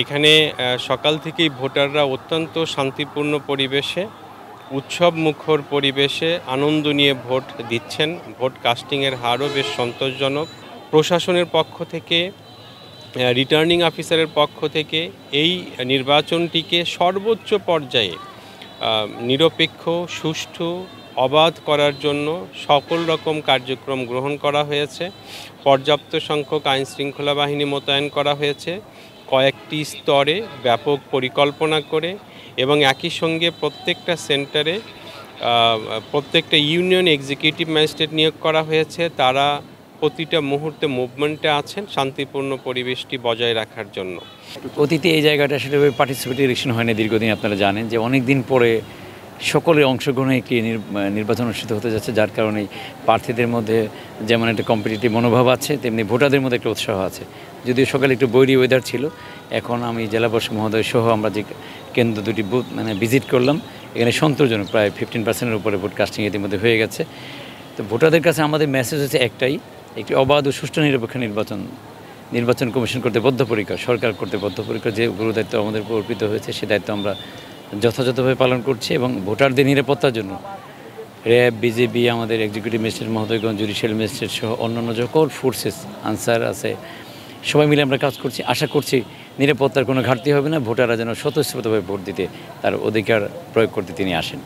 এখানে সকাল থেকেই ভোটাররা অত্যন্ত শান্তিপূর্ণ পরিবেশে, উৎসবমুখর পরিবেশে আনন্দ নিয়ে ভোট দিচ্ছেন। ভোট কাস্টিংয়ের হারও বেশ সন্তোষজনক। প্রশাসনের পক্ষ থেকে, রিটার্নিং অফিসারের পক্ষ থেকে এই নির্বাচনটিকে সর্বোচ্চ পর্যায়ে নিরপেক্ষ, সুষ্ঠু, অবাধ করার জন্য সকল রকম কার্যক্রম গ্রহণ করা হয়েছে। পর্যাপ্ত সংখ্যক আইনশৃঙ্খলা বাহিনী মোতায়েন করা হয়েছে কয়েকটি স্তরে ব্যাপক পরিকল্পনা করে, এবং একই সঙ্গে প্রত্যেকটা সেন্টারে প্রত্যেকটা ইউনিয়ন এক্সিকিউটিভ ম্যাজিস্ট্রেট নিয়োগ করা হয়েছে। তারা প্রতিটা মুহূর্তে মুভমেন্টে আছেন শান্তিপূর্ণ পরিবেশটি বজায় রাখার জন্য। অতীতে এই জায়গাটা আসলে পার্টিসিপেটরি ইলেকশন হয় না দীর্ঘদিন। আপনারা জানেন যে অনেক দিন পরে সকলের অংশগ্রহণে একটি নির্বাচন অনুষ্ঠিত হতে যাচ্ছে, যার কারণে প্রার্থীদের মধ্যে যেমন একটা কম্পিটিটিভ মনোভাব আছে, তেমনি ভোটারদের মধ্যে একটা উৎসাহ আছে। যদিও সকালে একটু বৈরী ওয়েদার ছিল, এখন আমি জেলা পরিষদ মহোদয় সহ আমরা যে কেন্দ্র দুটি বুথ ভিজিট করলাম, এখানে সন্তোষজনক প্রায় 15% উপরে ভোট কাস্টিং ইতিমধ্যে হয়ে গেছে। তো ভোটারদের কাছে আমাদের মেসেজ হচ্ছে একটাই, একটি অবাধ ও সুষ্ঠু নিরপেক্ষ নির্বাচন কমিশন করতে বদ্ধপরিকর, সরকার করতে বদ্ধপরিকর। যে গুরু দায়িত্ব আমাদের উপর অর্পিত হয়েছে, সে দায়িত্ব আমরা যথাযথভাবে পালন করছি, এবং ভোটারদের নিরাপত্তার জন্য র্যাব, বিজেপি, আমাদের এক্সিকিউটিভ ম্যাজিস্ট্রেট মহোদয়গণ, জুডিশিয়াল ম্যাজিস্ট্রেট সহ অন্যান্য সকল ফোর্সেস, আনসার আছে, সবাই মিলে আমরা কাজ করছি। আশা করছি নিরাপত্তার কোনো ঘাটতি হবে না, ভোটাররা যেন স্বতঃস্ফূর্তভাবে ভোট দিতে, তার অধিকার প্রয়োগ করতে তিনি আসেন।